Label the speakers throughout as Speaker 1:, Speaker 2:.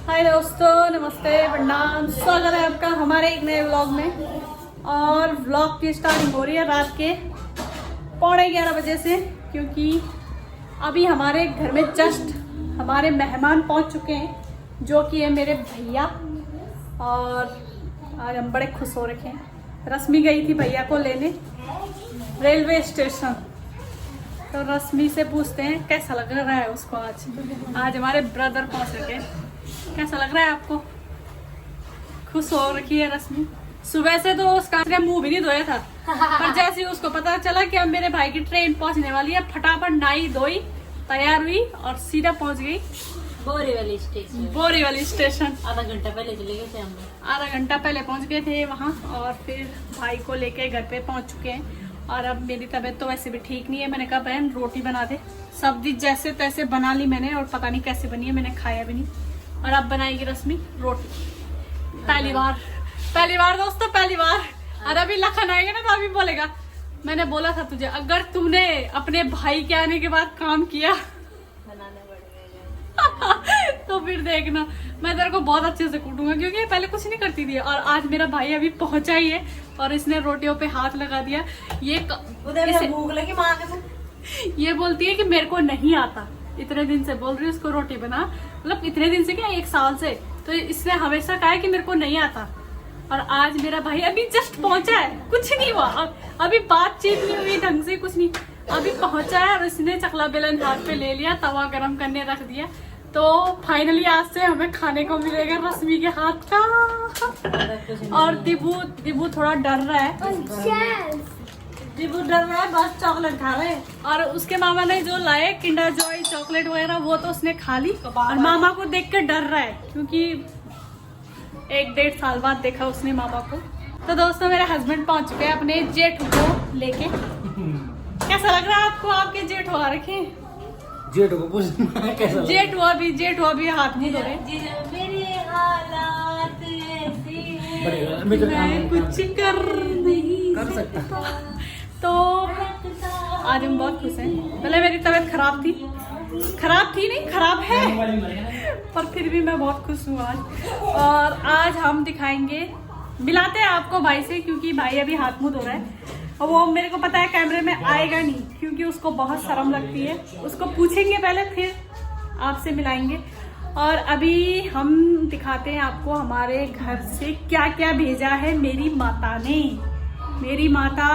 Speaker 1: हाय दोस्तों, नमस्ते, प्रणाम। स्वागत है आपका हमारे एक नए व्लॉग में। और व्लॉग की स्टार्टिंग हो रही है रात के 11:15 बजे से, क्योंकि अभी हमारे घर में जस्ट हमारे मेहमान पहुंच चुके हैं, जो कि है मेरे भैया। और आज हम बड़े खुश हो रखे हैं। रश्मि गई थी भैया को लेने रेलवे स्टेशन, तो रश्मि से पूछते हैं कैसा लग रहा है उसको। आज हमारे ब्रदर पहुंच रखे। कैसा लग रहा है आपको? खुश हो रखी है रश्मि। सुबह से तो उसका मुंह भी नहीं धोया था, पर जैसे ही उसको पता चला कि अब मेरे भाई की ट्रेन पहुंचने वाली है, फटाफट नहाई धोई, तैयार हुई और सीधा पहुंच गई बोरीवली स्टेशन।
Speaker 2: आधा घंटा पहले चले गए थे हम लोग।
Speaker 1: आधा घंटा पहले पहुंच गए थे वहां, और फिर भाई को लेके घर पे पहुंच चुके हैं। और अब मेरी तबीयत तो वैसे भी ठीक नहीं है। मैंने कहा बहन रोटी बना दे। सब्जी जैसे तैसे बना ली मैंने, और पता नहीं कैसे बनी है, मैंने खाया भी नहीं। और अब बनाएगी रश्मि रोटी। पहली बार दोस्तों, पहली बार। और अभी लखन आएगा ना तो अभी बोलेगा, मैंने बोला था तुझे, अगर तुमने अपने भाई के आने के बाद काम किया
Speaker 2: बनाने पड़ेगा
Speaker 1: तो फिर देखना मैं तेरे को बहुत अच्छे से कूटूंगा, क्योंकि ये पहले कुछ नहीं करती थी। और आज मेरा भाई अभी पहुंचा ही है और इसने रोटियों पे हाथ लगा दिया।
Speaker 2: भूख लगी माँ के।
Speaker 1: ये बोलती है कि मेरे को नहीं आता। इतने दिन से बोल रही है उसको रोटी बना, मतलब इतने दिन से क्या, 1 साल से। तो इसने हमेशा कहा है कि मेरे को नहीं आता। और आज मेरा भाई अभी जस्ट पहुंचा है, कुछ नहीं हुआ, अभी बातचीत नहीं हुई ढंग से, कुछ नहीं, अभी पहुंचा है। और इसने चकला बेलन हाथ पे ले लिया, तवा गरम करने रख दिया। तो फाइनली आज से हमें खाने को मिलेगा रश्मि के हाथ का। और दिबू थोड़ा डर रहा है। दिबू डर रहा है, बस चॉकलेट खा रहे। और उसके मामा ने जो लाए किंडर जॉय चॉकलेट वगैरह, वो तो उसने खा ली। और मामा को देख कर डर रहा है, क्योंकि 1-1.5 साल बाद देखा उसने मामा को। तो दोस्तों, मेरे हस्बैंड पहुंच चुके हैं अपने जेठ को लेके। कैसा लग रहा है आपको? आपके जेठ आ रखे।
Speaker 3: जेठो को पूछना कैसा लगा?
Speaker 1: जेठ भी हाथ नहीं धो रहे।
Speaker 2: मेरे हालात ऐसे
Speaker 1: मैं कुछ कर नहीं
Speaker 3: कर सकता।
Speaker 1: तो आज हम बहुत खुश हैं। पहले मेरी तबीयत खराब थी नहीं, खराब है, पर फिर भी मैं बहुत खुश हूँ आज। और आज हम दिखाएंगे, मिलाते हैं आपको भाई से, क्योंकि भाई अभी हाथ मुंह धो रहा है। और वो मेरे को पता है कैमरे में आएगा नहीं, क्योंकि उसको बहुत शर्म लगती है। उसको पूछेंगे पहले, फिर आपसे मिलाएंगे। और अभी हम दिखाते हैं आपको हमारे घर से क्या क्या भेजा है मेरी माता ने। मेरी माता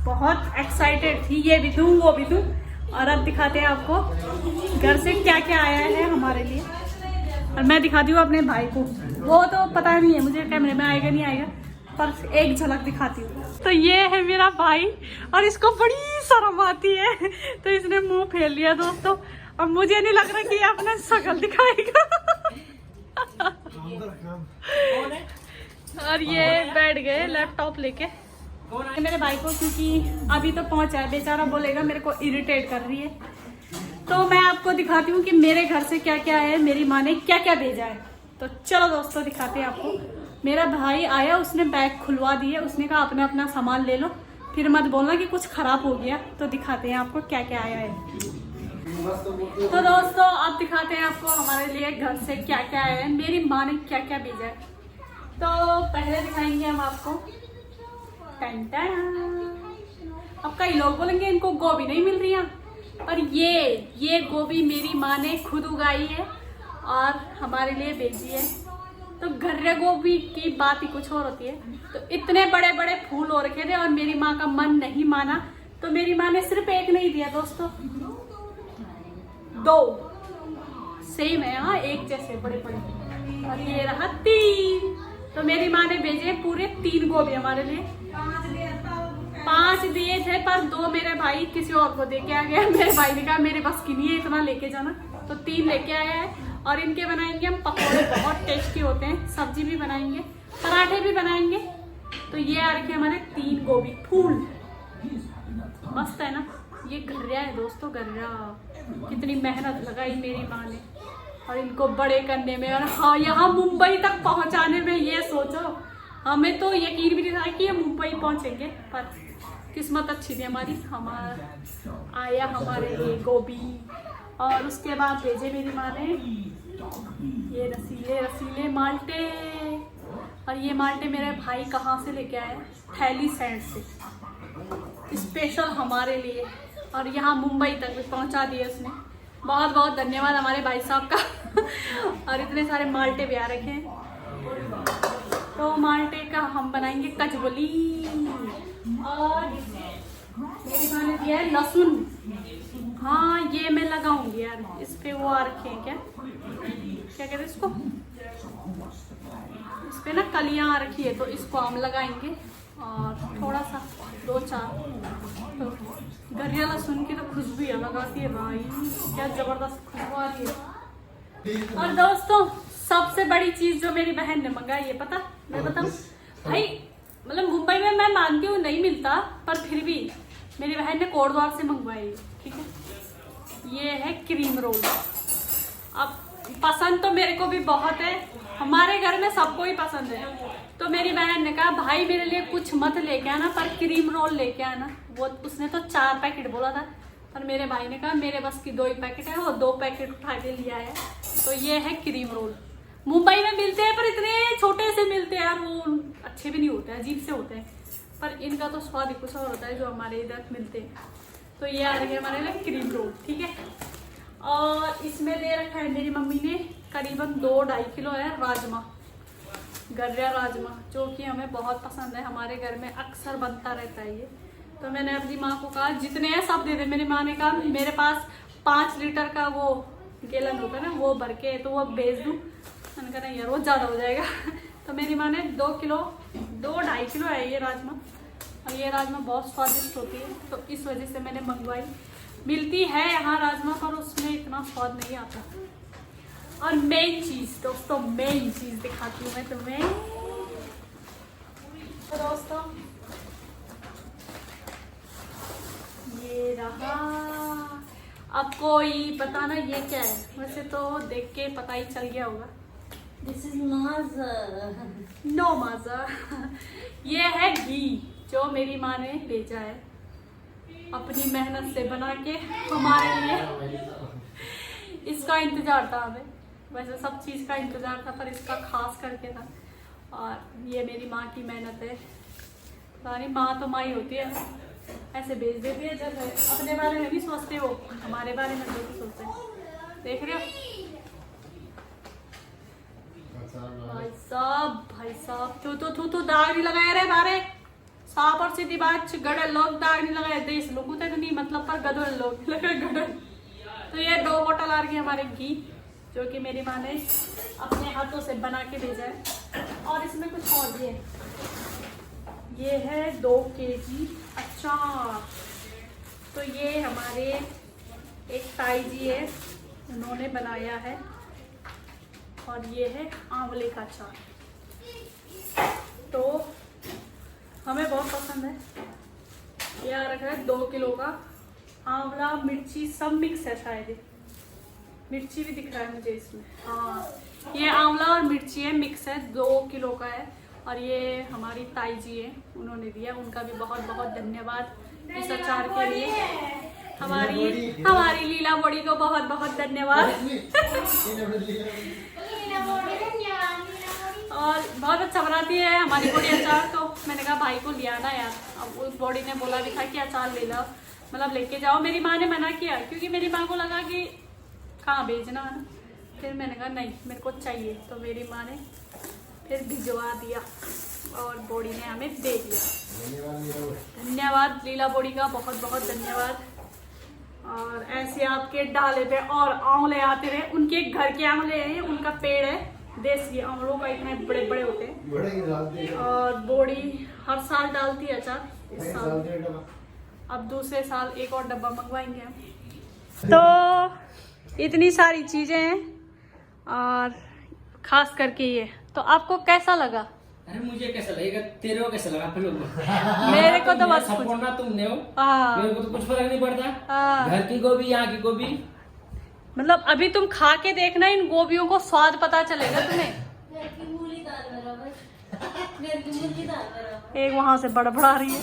Speaker 1: बहुत एक्साइटेड थी, ये भी दूं वो भी दूं। और अब दिखाते हैं आपको घर से क्या क्या आया है हमारे लिए। और मैं दिखाती हूँ अपने भाई को, वो तो पता नहीं है मुझे कैमरे में आएगा नहीं आएगा, पर एक झलक दिखाती हूँ। तो ये है मेरा भाई, और इसको बड़ी शर्म आती है, तो इसने मुंह फेर लिया दोस्तों। अब मुझे नहीं लग रहा कि ये अपना शक्ल दिखाएगा। और ये बैठ गए लैपटॉप लेके मेरे भाई को, क्योंकि अभी तो पहुंचा है, बेचारा बोलेगा मेरे को इरिटेट कर रही है। तो मैं आपको दिखाती हूँ कि मेरे घर से क्या क्या है, मेरी माँ ने क्या क्या भेजा है। तो चलो दोस्तों, दिखाते हैं आपको। मेरा भाई आया, उसने बैग खुलवा दिए, उसने कहा अपना अपना सामान ले लो, फिर मत बोलना कि कुछ खराब हो गया। तो दिखाते हैं आपको क्या क्या आया है। तो दोस्तों, अब दिखाते हैं आपको हमारे लिए घर से क्या क्या आया है, मेरी माँ ने क्या क्या भेजा है। तो पहले दिखाएंगे हम आपको। अब कई लोग बोलेंगे इनको गोभी नहीं मिल रही है, और ये गोभी मेरी माँ ने खुद उगाई है और हमारे लिए भेजी है। तो गर्रे गोभी की बात ही कुछ और होती है। तो इतने बड़े बड़े फूल हो रखे थे, और मेरी माँ का मन नहीं माना, तो मेरी माँ ने सिर्फ एक नहीं दिया दोस्तों, 2 सेम है। हाँ, एक जैसे बड़े बड़े। और ये रहा 3। तो मेरी माँ ने भेजे पूरे 3 गोभी हमारे लिए। 5 दिए थे, पर 2 मेरे भाई किसी और को दे के आ गया। मेरे भाई ने कहा मेरे बस की नहीं है इतना लेके जाना, तो 3 लेके आया है। और इनके बनाएंगे हम पकौड़े, बहुत टेस्टी होते हैं। सब्जी भी बनाएंगे, पराठे भी बनाएंगे। तो ये आ रखे हमारे 3 गोभी फूल, मस्त है ना। ये घर्रा है दोस्तों, घर्रा। कितनी मेहनत लगाई मेरी माँ ने और इनको बड़े करने में, और हाँ, यहाँ मुंबई तक पहुँचाने में। ये सोचो, हमें तो यकीन भी नहीं था कि ये मुंबई पहुँचेंगे, पर किस्मत अच्छी थी हमारी। हमारा आया हमारे लिए गोभी। और उसके बाद भेजे मेरी माँ ने ये रसीले रसीले माल्टे। और ये माल्टे मेरे भाई कहाँ से लेके आए? थैली सैंड से, स्पेशल हमारे लिए। और यहाँ मुंबई तक भी पहुँचा दिए उसने। बहुत बहुत धन्यवाद हमारे भाई साहब का। और इतने सारे माल्टे भी आ रखे हैं। तो माल्टे का हम बनाएंगे कचौली। और मेरी माँ ने दिया है लहसुन। हाँ ये मैं लगाऊंगी यार, इस पे वो आ रखे हैं, क्या क्या कहते हैं इसको, इस पे ना कलियां आ रखी है, तो इसको हम लगाएंगे। और थोड़ा सा 2-4 तो गरिया लहसुन की तो खुशबू अलग आती है भाई, क्या जबरदस्त खुशबू आ रही है। और दोस्तों सबसे बड़ी चीज जो मेरी बहन ने मंगाई है, पता मैं बताऊं भाई, मतलब मुंबई में मैं मानती हूँ नहीं मिलता, पर फिर भी मेरी बहन ने कोटद्वार से मंगवाई, ठीक है। ये है क्रीम रोल। अब पसंद तो मेरे को भी बहुत है, हमारे घर में सबको ही पसंद है। तो मेरी बहन ने कहा भाई मेरे लिए कुछ मत लेके आना, पर क्रीम रोल लेके आना। वो उसने तो 4 पैकेट बोला था, पर मेरे भाई ने कहा मेरे बस की 2 ही पैकेट है, वो 2 पैकेट उठा के लिया है। तो ये है क्रीम रोल। मुंबई में मिलते हैं पर इतने छोटे से मिलते हैं यार, वो अच्छे भी नहीं होते, अजीब से होते हैं। पर इनका तो स्वाद ही कुछ और होता है जो हमारे इधर मिलते हैं। तो ये आ रही है हमारे लिए क्रीम रोल, ठीक है। और इसमें दे रखा है मेरी मम्मी ने करीबन 2-2.5 किलो है राजमा, गर्रा राजमा, जो कि हमें बहुत पसंद है। हमारे घर में अक्सर बनता रहता है ये। तो मैंने अपनी माँ को कहा जितने हैं सब दे दे। मेरी माँ ने कहा मेरे पास 5 लीटर का वो गैलन होता है ना, वो भर के तो वो भेज दूँ। मैंने कहा नहीं यार वो ज़्यादा हो जाएगा। तो मेरी माँ ने 2-2.5 किलो है ये राजमा। और ये राजमा बहुत स्वादिष्ट होती है, तो इस वजह से मैंने मंगवाई। मिलती है यहाँ राजमा, पर उसमें इतना स्वाद नहीं आता। और मेन चीज़ दोस्तों, मेन चीज़ दिखाती हूँ मैं तुम्हें। तो दोस्तों ये रहा। अब कोई बताना ये क्या है? वैसे तो देख के पता ही चल गया होगा।
Speaker 2: This is Maaza.
Speaker 1: नो माजा। ये है घी जो मेरी माँ ने भेजा है अपनी मेहनत से बना के हमारे लिए। इसका इंतजार था हमें, वैसे सब चीज़ का इंतजार था, पर इसका खास करके था। और ये मेरी माँ की मेहनत है। सारी माँ तो माँ ही होती है, ऐसे भेज देती है। जब अपने बारे में भी सोचते हो, हमारे बारे में जो भी सोचते हैं। देख रहे हो भाई साहब तू दाग नहीं लगाया रे बारे साफ और सीधी बात। गड़ल लोग दाग नहीं लगाए, देश लोग तो नहीं मतलब, पर गदल लोग लगे गड़ल। तो ये 2 बोतल आ रही है हमारे घी, जो कि मेरी माँ ने अपने हाथों से बना के भेजा है। और इसमें कुछ और भी है। ये है 2 केजी अचार। तो ये हमारे एक ताई जी है, उन्होंने बनाया है। और ये है आंवले का अचार, तो हमें बहुत पसंद है। ये आ रखा है 2 किलो का। आंवला मिर्ची सब मिक्स है, शायद मिर्ची भी दिख रहा है मुझे इसमें। हाँ ये आंवला और मिर्ची है, मिक्स है, 2 किलो का है। और ये हमारी ताई जी है, उन्होंने दिया, उनका भी बहुत बहुत धन्यवाद इस अचार के लिए। हमारी लीला बोड़ी को बहुत बहुत धन्यवाद। और बहुत अच्छा बनाती है हमारी बॉडी अचार। तो मैंने कहा भाई को लिया ना यार। अब उस बॉडी ने बोला भी था कि अचार ले लो, मतलब लेके जाओ। मेरी माँ ने मना किया, क्योंकि मेरी माँ को लगा कि कहाँ भेजना है। फिर मैंने कहा नहीं मेरे को चाहिए, तो मेरी माँ ने फिर भिजवा दिया और बॉडी ने हमें दे दिया। धन्यवाद लीला बॉडी का, बहुत बहुत धन्यवाद। और ऐसे आपके डाले पे और आंवले आते रहे। उनके घर के आंवले हैं, उनका पेड़ है, देसी आंवलों का, इतने बड़े बड़े होते हैं। और बॉडी हर साल डालती है अचार। इस साल अब दूसरे साल एक और डब्बा मंगवाएंगे हम। तो इतनी सारी चीजें हैं, और खास करके ये। तो आपको कैसा लगा?
Speaker 3: अरे मुझे कैसा लगेगा, तेरे को कैसा लगा?
Speaker 1: मेरे को तो बस
Speaker 3: सपोर्टना तुमने हो,
Speaker 1: हाँ।
Speaker 3: मेरे को तो कुछ फर्क नहीं पड़ता।
Speaker 1: हाँ।
Speaker 3: घर की गोभी, यहाँ की गोभी,
Speaker 1: मतलब अभी तुम खा के देखना, इन गोभियों को स्वाद पता चलेगा तुम्हें।
Speaker 2: घर की मूली दाल बराबर, घर की मूली दाल बराबर।
Speaker 1: एक वहां से बड़बड़ा रही है।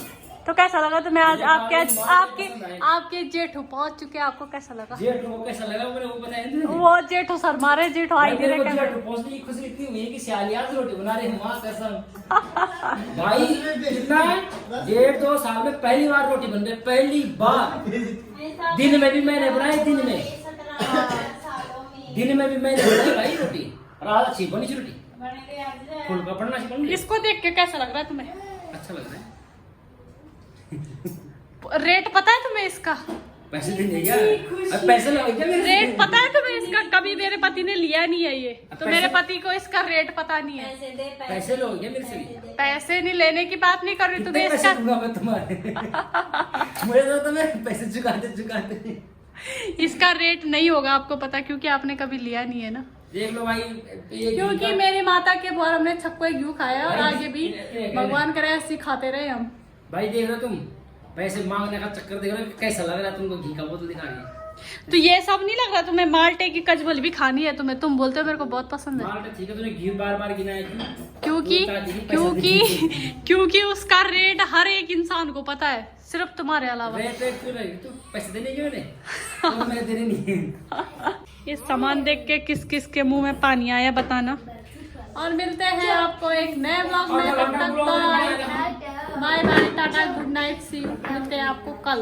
Speaker 1: तो कैसा लगा तुम्हें आज? आपके जेठू पहुंच चुके हैं, आपको कैसा लगा?
Speaker 3: जेठ को कैसा लगा मैंने वो बताया नहीं।
Speaker 1: वो जेठू सर मारे, जेठू आई
Speaker 3: मेरे को
Speaker 1: थे
Speaker 3: जेठ पहुंचने की खुशी इतनी हुई कि सियाली आज रोटी बना रहे हैं मां कसम। भाई कितना डेढ़ 2 साल में पहली बार रोटी बन रही, पहली बार। दिन में भी मैंने बनाई, दिन में भी मैंने बनाई भाई रोटी, और आज अच्छी बनी थी रोटी, फुल का पड़ना चाहिए।
Speaker 1: इसको देख के कैसा लग रहा है तुम्हें?
Speaker 3: अच्छा लग रहा है।
Speaker 1: रेट पता है तुम्हें इसका?
Speaker 3: पैसे देंगे क्या? अब पैसे लगे क्या मेरे?
Speaker 1: रेट पता है तुम्हें इसका? कभी मेरे पति ने लिया नहीं है ये, तो मेरे पति को इसका रेट पता नहीं है।
Speaker 3: पैसे लोगे क्या मेरे से?
Speaker 1: पैसे नहीं लेने की बात नहीं कर रही तुम्हें
Speaker 3: कितने
Speaker 1: इसका।
Speaker 3: पैसे दूंगा मैं तुम्हारे? मुझे तो तुम्हें पैसे चुकाते।
Speaker 1: इसका रेट नहीं होगा आपको पता, क्योंकि आपने कभी लिया नहीं है ना।
Speaker 3: देख लो भाई,
Speaker 1: क्योंकि मेरी माता के बार हमने छक्को घी खाया, और आगे भी भगवान करे ऐसे खाते रहे हम।
Speaker 3: भाई देख रहे हो तुम, पैसे मांगने का चक्कर देख रहे हो, कैसा लग रहा है तुमको? घी का बोतल दिखा रही है।
Speaker 1: तो ये सब नहीं लग रहा तुम्हें? माल्टे की कचबल भी खानी है तुम्हें, तुम बोलते हो मेरे को बहुत पसंद है।
Speaker 3: माल्टा ठीक है, तूने घी बार गिनाया
Speaker 1: क्योंकि उसका रेट हर एक इंसान को पता है, सिर्फ तुम्हारे अलावा।
Speaker 3: तू पैसे देने क्यों नहीं? तो मैं देने नहीं।
Speaker 1: ये सामान देख के किस किस के मुंह में पानी आया बताना। और मिलते हैं आपको एक नए ब्लॉग में, तब तक bye bye, tata, good night, see you. मिलते हैं आपको कल।